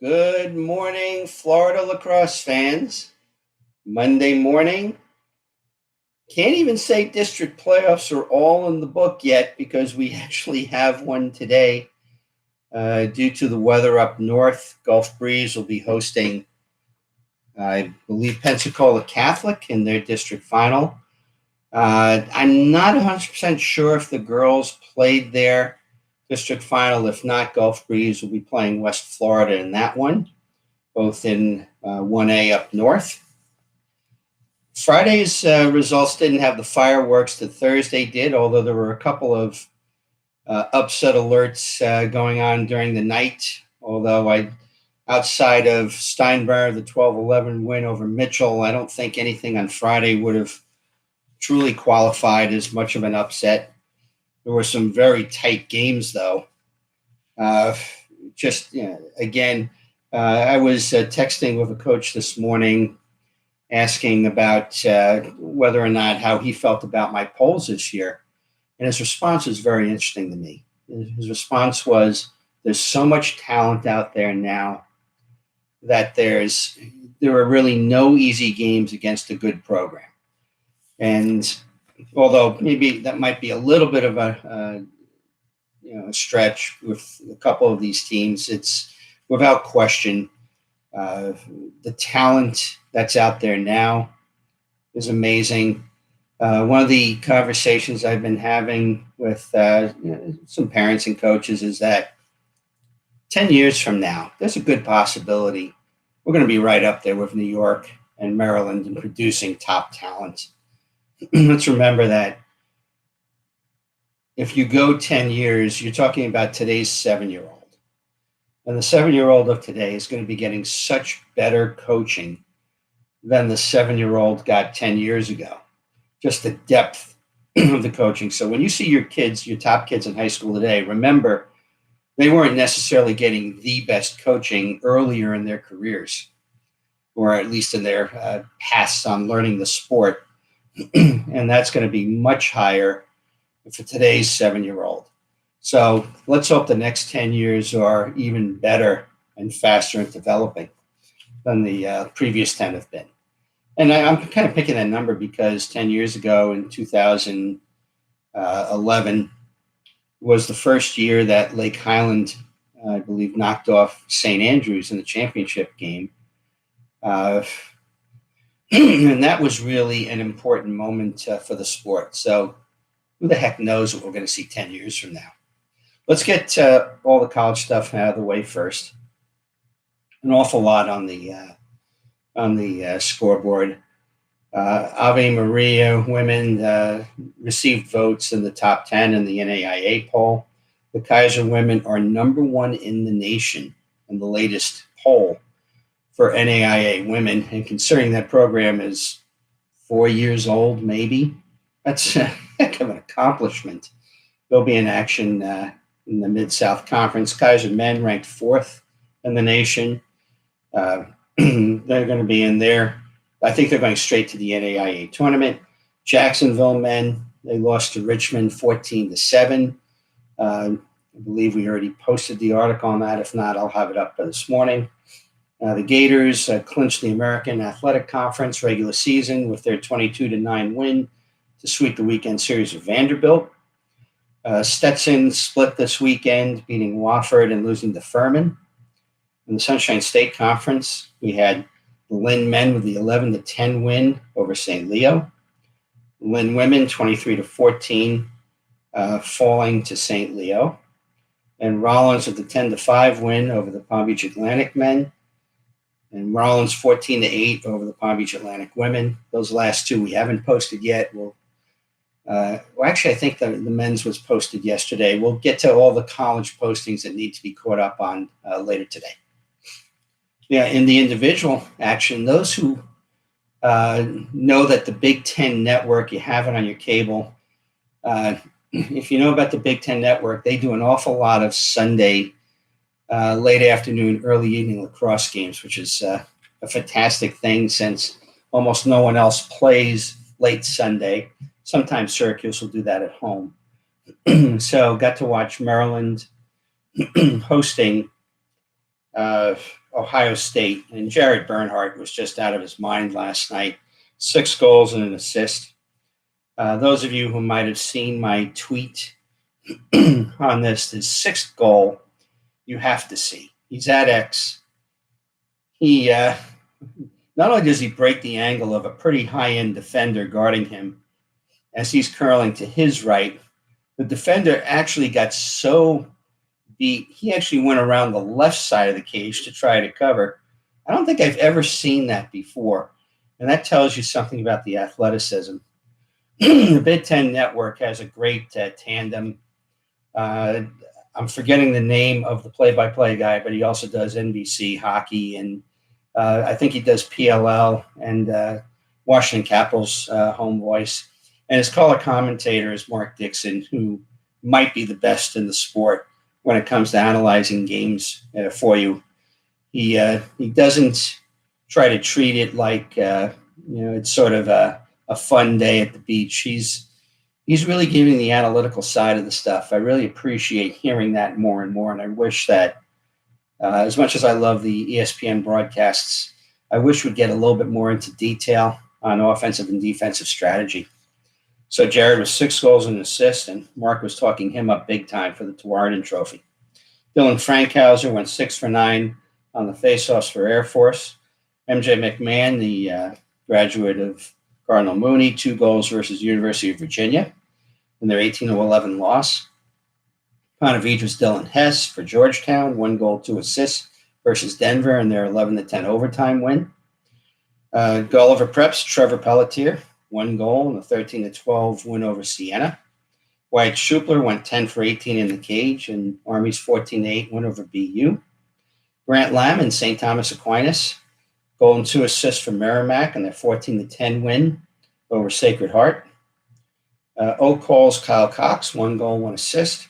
Good morning, Florida lacrosse fans. Monday morning. Can't even say district playoffs are all in the book yet because we actually have one today. Due to the weather up north, Gulf Breeze will be hosting, I believe, Pensacola Catholic in their district final. I'm not 100% sure if the girls played their district final. If not, Gulf Breeze will be playing West Florida in that one, both in 1A up north. Friday's results didn't have the fireworks that Thursday did, although there were a couple of upset alerts going on during the night. Although outside of Steinbauer, the 12-11 win over Mitchell, I don't think anything on Friday would have truly qualified as much of an upset. There were some very tight games, though. I was texting with a coach this morning asking about whether or not how he felt about my polls this year. And his response was very interesting to me. His response was, there's so much talent out there now that there are really no easy games against a good program. And although maybe that might be a little bit of a stretch with a couple of these teams, it's without question the talent that's out there now is amazing. One of the conversations I've been having with some parents and coaches is that 10 years from now, there's a good possibility we're going to be right up there with New York and Maryland in producing top talent. Let's remember that if you go 10 years, you're talking about today's 7-year-old. And the 7-year-old of today is going to be getting such better coaching than the 7-year-old got 10 years ago. Just the depth of the coaching. So when you see your kids, your top kids in high school today, remember, they weren't necessarily getting the best coaching earlier in their careers, or at least in their paths on learning the sport. And that's going to be much higher for today's 7-year-old. So let's hope the next 10 years are even better and faster in developing than the previous 10 have been. And I'm kind of picking that number because 10 years ago in 2011 was the first year that Lake Highland, I believe, knocked off St. Andrews in the championship game. And that was really an important moment for the sport. So who the heck knows what we're going to see 10 years from now. Let's get all the college stuff out of the way first. An awful lot on the scoreboard. Ave Maria women received votes in the top 10 in the NAIA poll. The Kaiser women are number one in the nation in the latest poll for NAIA women. And considering that program is 4 years old, maybe, that's a heck of an accomplishment. They'll be in action in the Mid-South Conference. Kaiser men ranked 4th in the nation. They're going to be in there. I think they're going straight to the NAIA tournament. Jacksonville men, they lost to Richmond 14-7. I believe we already posted the article on that. If not, I'll have it up this morning. The Gators clinched the American Athletic Conference regular season with their 22-9 win to sweep the weekend series of Vanderbilt. Stetson split this weekend, beating Wofford and losing to Furman. In the Sunshine State Conference, we had the Lynn men with the 11-10 win over St. Leo. Lynn women 23-14, falling to St. Leo. And Rollins with the 10-5 win over the Palm Beach Atlantic men. And Rollins 14-8 over the Palm Beach Atlantic women. Those last two we haven't posted yet. Actually, I think the men's was posted yesterday. We'll get to all the college postings that need to be caught up on later today. Yeah, in the individual action, those who know that the Big Ten Network, you have it on your cable. If you know about the Big Ten Network, they do an awful lot of Sunday, late afternoon, early evening lacrosse games, which is a fantastic thing since almost no one else plays late Sunday. Sometimes Syracuse will do that at home. So got to watch Maryland hosting Ohio State. And Jared Bernhardt was just out of his mind last night. 6 goals and an assist. Those of you who might have seen my tweet on this, his 6th goal, you have to see. He's at X. He not only does he break the angle of a pretty high-end defender guarding him as he's curling to his right, the defender actually got so beat, he actually went around the left side of the cage to try to cover. I don't think I've ever seen that before, and that tells you something about the athleticism. The Big Ten Network has a great tandem. I'm forgetting the name of the play-by-play guy, but he also does NBC hockey, and I think he does PLL and Washington Capitals home voice. And his color commentator is Mark Dixon, who might be the best in the sport when it comes to analyzing games for you. He doesn't try to treat it like it's sort of a fun day at the beach. He's really giving the analytical side of the stuff. I really appreciate hearing that more and more, and I wish that as much as I love the ESPN broadcasts, I wish we'd get a little bit more into detail on offensive and defensive strategy. So Jared was 6 goals and an assist, and Mark was talking him up big time for the Tewaaraton Trophy. Dylan Frankhauser went 6 for 9 on the faceoffs for Air Force. MJ McMahon, the graduate of Cardinal Mooney, 2 goals versus University of Virginia in their 18-11 loss. Ponavedras Dylan Hess for Georgetown, 1 goal, 2 assists versus Denver in their 11-10 overtime win. Gulliver Preps, Trevor Pelletier, 1 goal in a 13-12 win over Siena. Wyatt Schupler went 10 for 18 in the cage in Army's 14-8 win over BU. Grant Lamb and St. Thomas Aquinas, goal and 2 assists for Merrimack in their 14-10 win over Sacred Heart. Oak Hall's Kyle Cox, 1 goal, 1 assist.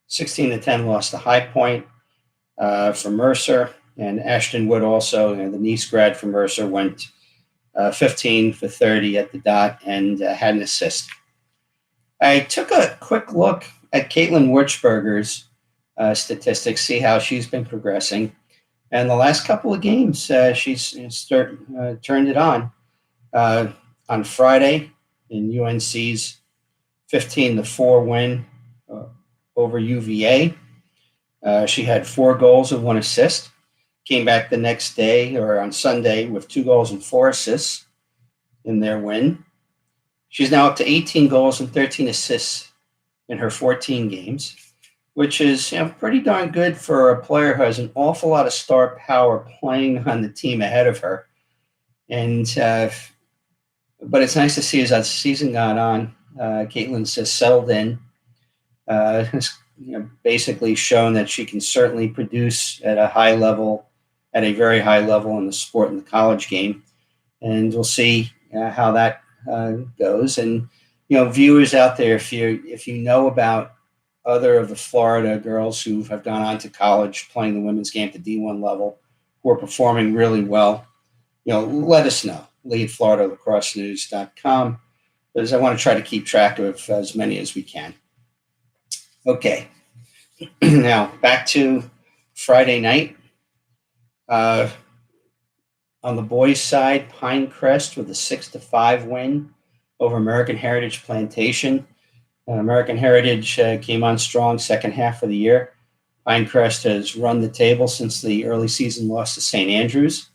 16-10 loss to High Point for Mercer. And Ashton Wood also, the Nice grad for Mercer, went 15 for 30 at the dot and had an assist. I took a quick look at Caitlin Wurchberger's statistics, see how she's been progressing. And the last couple of games, she's turned it on. On Friday, in UNC's 15-4 win over UVA, she had 4 goals and 1 assist. Came back the next day, or on Sunday, with 2 goals and 4 assists in their win. She's now up to 18 goals and 13 assists in her 14 games, which is pretty darn good for a player who has an awful lot of star power playing on the team ahead of her. And but it's nice to see as the season got on, Caitlin's just settled in. Has basically shown that she can certainly produce at a high level, at a very high level in the sport and the college game. And we'll see how that goes. And viewers out there, if you know about other of the Florida girls who have gone on to college playing the women's game at the D1 level, who are performing really well, let us know. Lee at FloridaLacrosseNews.com, because I want to try to keep track of as many as we can. Okay, now back to Friday night. On the boys' side, Pinecrest with a 6-5 win over American Heritage Plantation. American Heritage came on strong second half of the year. Pinecrest has run the table since the early season loss to St. Andrews.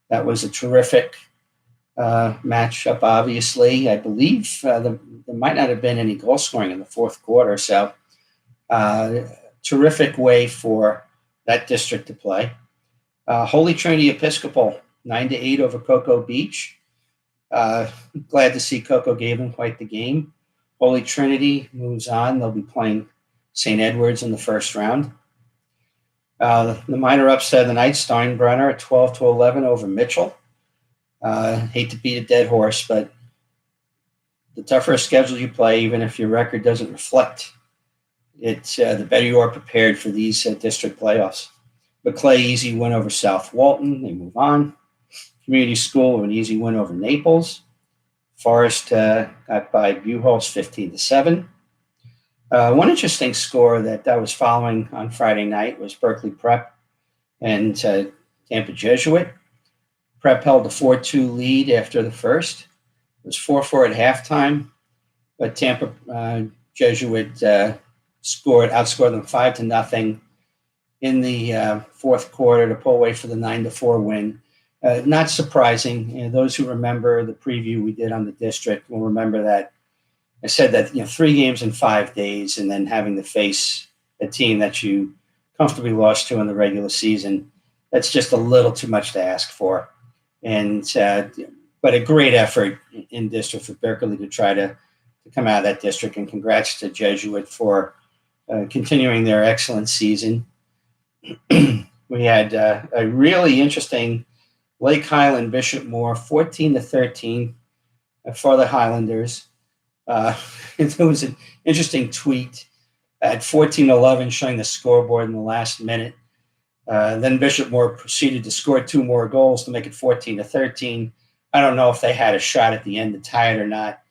That was a terrific matchup, obviously. I believe there might not have been any goal scoring in the fourth quarter, so terrific way for that district to play. Holy Trinity Episcopal, 9-8 over Cocoa Beach. Glad to see Cocoa gave them quite the game. Holy Trinity moves on. They'll be playing St. Edward's in the first round. The minor upset of the night, Steinbrenner at 12-11 over Mitchell. Hate to beat a dead horse, but the tougher a schedule you play, even if your record doesn't reflect it, the better you are prepared for these district playoffs. But Clay, easy win over South Walton. They move on. Community School, an easy win over Naples. Forest got by Buchholz 15-7. One interesting score that I was following on Friday night was Berkeley Prep and Tampa Jesuit. Prep held a 4-2 lead after the first. It was 4-4 at halftime, but Tampa Jesuit outscored them 5-0 in the fourth quarter to pull away for the 9-4 win. Not surprising. Those who remember the preview we did on the district will remember that I said that 3 games in 5 days, and then having to face a team that you comfortably lost to in the regular season. That's just a little too much to ask for. But a great effort in district for Berkeley to try to come out of that district. And congrats to Jesuit for continuing their excellent season. We had a really interesting Lake Highland Bishop Moore, 14-13 for the Highlanders. It was an interesting tweet at 14-11 showing the scoreboard in the last minute. Then Bishop Moore proceeded to score 2 more goals to make it 14-13. I don't know if they had a shot at the end to tie it or not.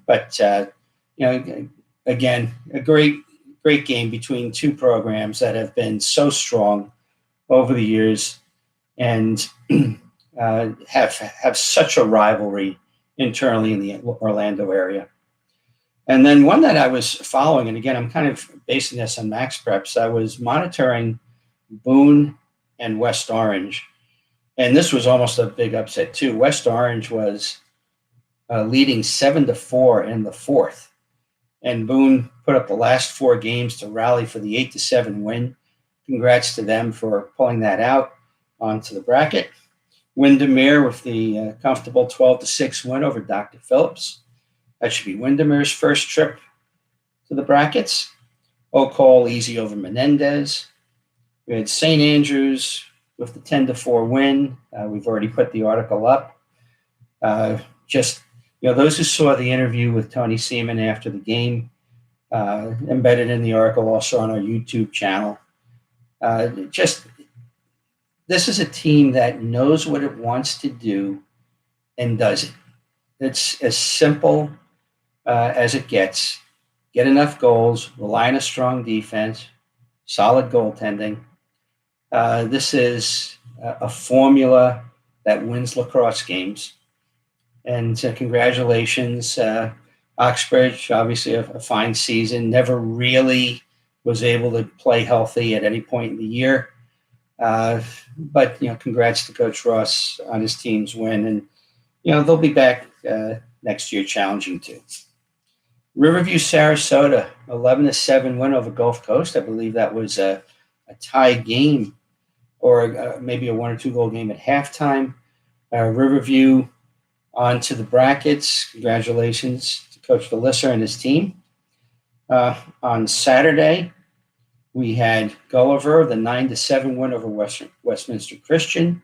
But, again, a great game between 2 programs that have been so strong over the years and have such a rivalry internally in the Orlando area. And then one that I was following, and again, I'm kind of basing this on Max Preps, I was monitoring Boone and West Orange. And this was almost a big upset, too. West Orange was leading 7-4 in the fourth. And Boone put up the last 4 games to rally for the 8-7 win. Congrats to them for pulling that out onto the bracket. Windermere with the comfortable 12-6 win over Dr. Phillips. That should be Windermere's first trip to the brackets. Oak Hall easy over Menendez. We had St. Andrews with the 10-4 win. We've already put the article up. Those who saw the interview with Tony Seaman after the game, embedded in the article also on our YouTube channel. This is a team that knows what it wants to do and does it. It's as simple as it gets. Get enough goals, rely on a strong defense, solid goaltending. This is a formula that wins lacrosse games. And congratulations, Oxbridge, obviously a fine season. Never really was able to play healthy at any point in the year. But congrats to Coach Ross on his team's win. And, they'll be back next year challenging too. Riverview, Sarasota, 11-7 win over Gulf Coast. I believe that was a tie game or maybe a 1 or 2 goal game at halftime. Riverview on to the brackets. Congratulations to Coach DeLisser and his team. On Saturday, we had Gulliver, the 9-7 win over Westminster Christian.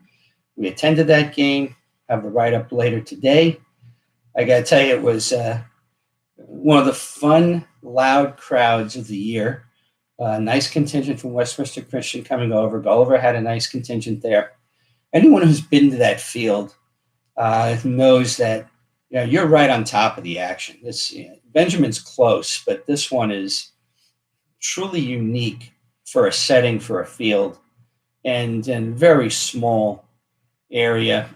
We attended that game. Have the write-up later today. I got to tell you, it was one of the fun, loud crowds of the year. Nice contingent from Westminster Christian coming over. Gulliver had a nice contingent there. Anyone who's been to that field knows that you're right on top of the action. Benjamin's close, but this one is truly unique for a setting for a field and very small area.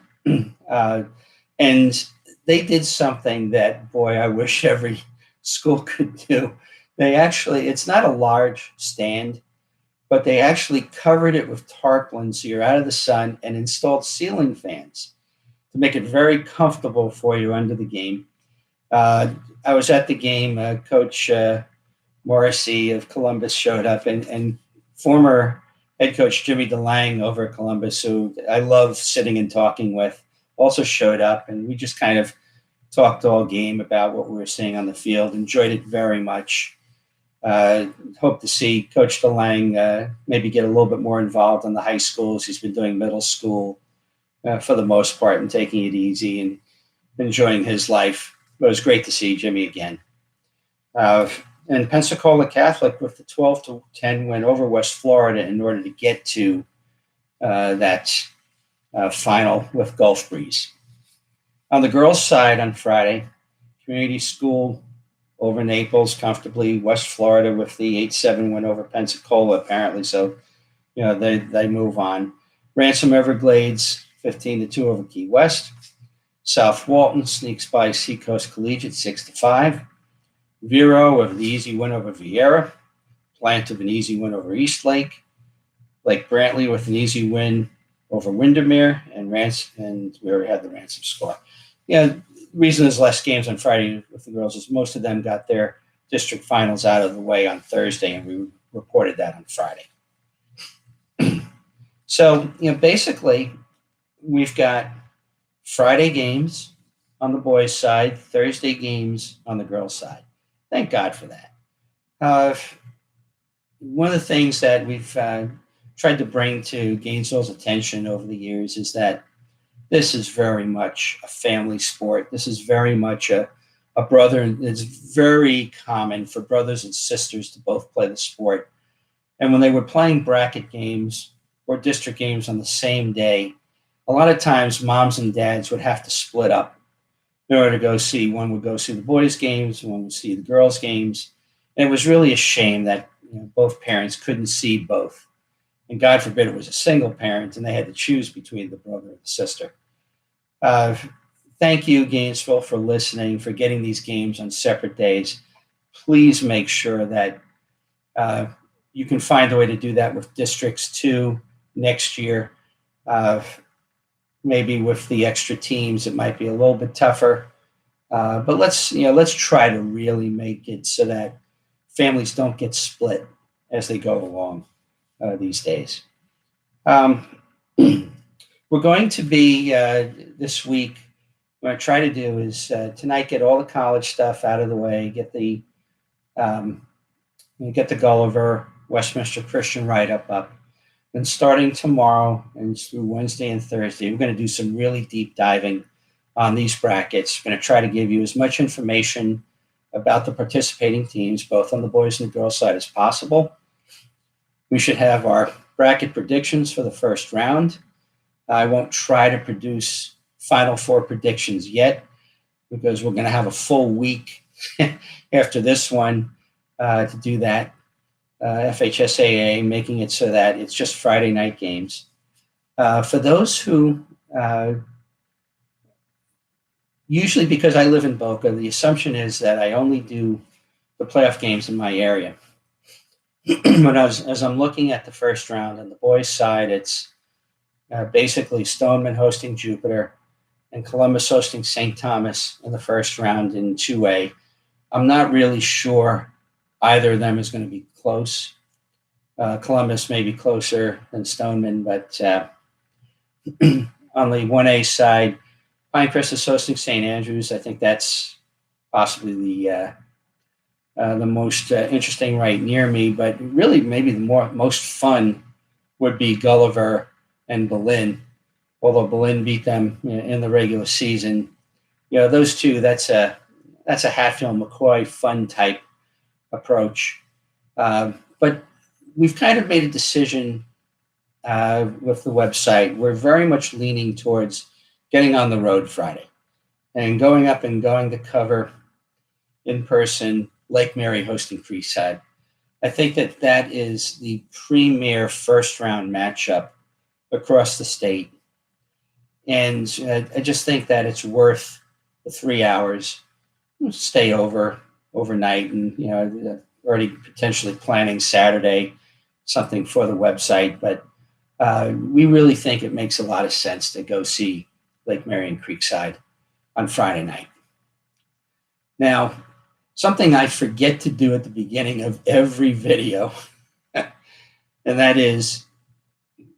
And they did something that, boy, I wish every school could do. It's not a large stand, but they actually covered it with tarpaulin so you're out of the sun and installed ceiling fans to make it very comfortable for you under the game. I was at the game. Coach Morrissey of Columbus showed up, and former head coach Jimmy DeLang over at Columbus, who I love sitting and talking with, also showed up, and we just kind of talked all game about what we were seeing on the field. Enjoyed it very much. Hope to see Coach DeLang maybe get a little bit more involved in the high schools. He's been doing middle school for the most part and taking it easy and enjoying his life. But it was great to see Jimmy again. And Pensacola Catholic with the 12-10 win over West Florida in order to get to that final with Gulf Breeze. On the girls' side on Friday, Community School over Naples comfortably. West Florida with the 8-7 win over Pensacola, apparently. So, they move on. Ransom Everglades 15-2 over Key West. South Walton sneaks by Seacoast Collegiate 6-5. Vero with an easy win over Vieira. Plant with an easy win over Eastlake. Lake Brantley with an easy win over Windermere, and we already had the Ransom score. Yeah, the reason there's less games on Friday with the girls is most of them got their district finals out of the way on Thursday, and we reported that on Friday. So, basically, we've got Friday games on the boys' side, Thursday games on the girls' side. Thank God for that. One of the things that we've tried to bring to Gainesville's attention over the years is that this is very much a family sport. This is very much a brother. It's very common for brothers and sisters to both play the sport. And when they were playing bracket games or district games on the same day, a lot of times moms and dads would have to split up in order to go see. One would go see the boys' games, one would see the girls' games. And it was really a shame that both parents couldn't see both. And God forbid it was a single parent and they had to choose between the brother and the sister. Thank you, Gainesville, for listening, for getting these games on separate days. Please make sure that you can find a way to do that with Districts 2 next year. Maybe with the extra teams, it might be a little bit tougher. But let's try to really make it so that families don't get split as they go along these days. We're going to be this week. What I try to do is tonight get all the college stuff out of the way, get the Gulliver Westminster Christian write-up up. Then starting tomorrow and through Wednesday and Thursday, we're going to do some really deep diving on these brackets. We're going to try to give you as much information about the participating teams, both on the boys and the girls side, as possible. We should have our bracket predictions for the first round. I won't try to produce Final Four predictions yet because we're going to have a full week after this one to do that. FHSAA making it so that it's just Friday night games. For those who, usually because I live in Boca, the assumption is that I only do the playoff games in my area. But as I'm looking at the first round on the boys' side, it's basically Stoneman hosting Jupiter and Columbus hosting St. Thomas in the first round in 2A. I'm not really sure either of them is going to be close. Columbus may be closer than Stoneman, but on the 1A side, Pinecrest is hosting St. Andrews. I think that's possibly the most interesting right near me, but really maybe the most fun would be Gulliver and Berlin, although Berlin beat them in the regular season. Those two, that's a Hatfield-McCoy fun type approach. But we've kind of made a decision with the website. We're very much leaning towards getting on the road Friday and going up and going to cover in person Lake Mary hosting Creekside. I think that is the premier first round matchup across the state. And I just think that it's worth the 3 hours, stay overnight, and already potentially planning Saturday something for the website. But we really think it makes a lot of sense to go see Lake Mary and Creekside on Friday night. Now, something I forget to do at the beginning of every video, and that is,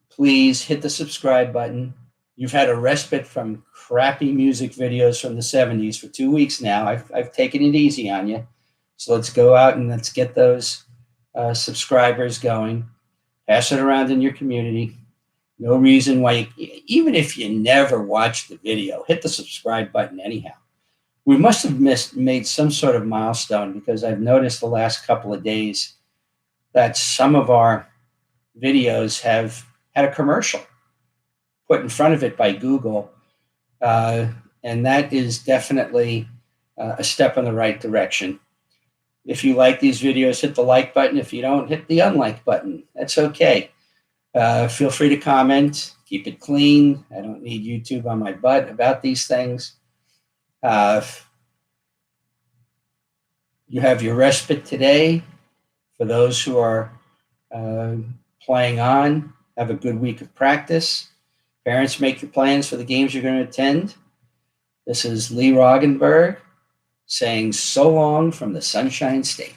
please hit the subscribe button. You've had a respite from crappy music videos from the 70s for 2 weeks now. I've taken it easy on you. So let's go out and let's get those subscribers going. Pass it around in your community. No reason why, even if you never watch the video, hit the subscribe button anyhow. We must have made some sort of milestone, because I've noticed the last couple of days that some of our videos have had a commercial put in front of it by Google. And that is definitely a step in the right direction. If you like these videos, hit the like button. If you don't, hit the unlike button. That's okay. Feel free to comment. Keep it clean. I don't need YouTube on my butt about these things. You have your respite today. For those who are playing on, have a good week of practice. Parents, make your plans for the games you're going to attend. This is Lee Roggenberg saying so long from the Sunshine State.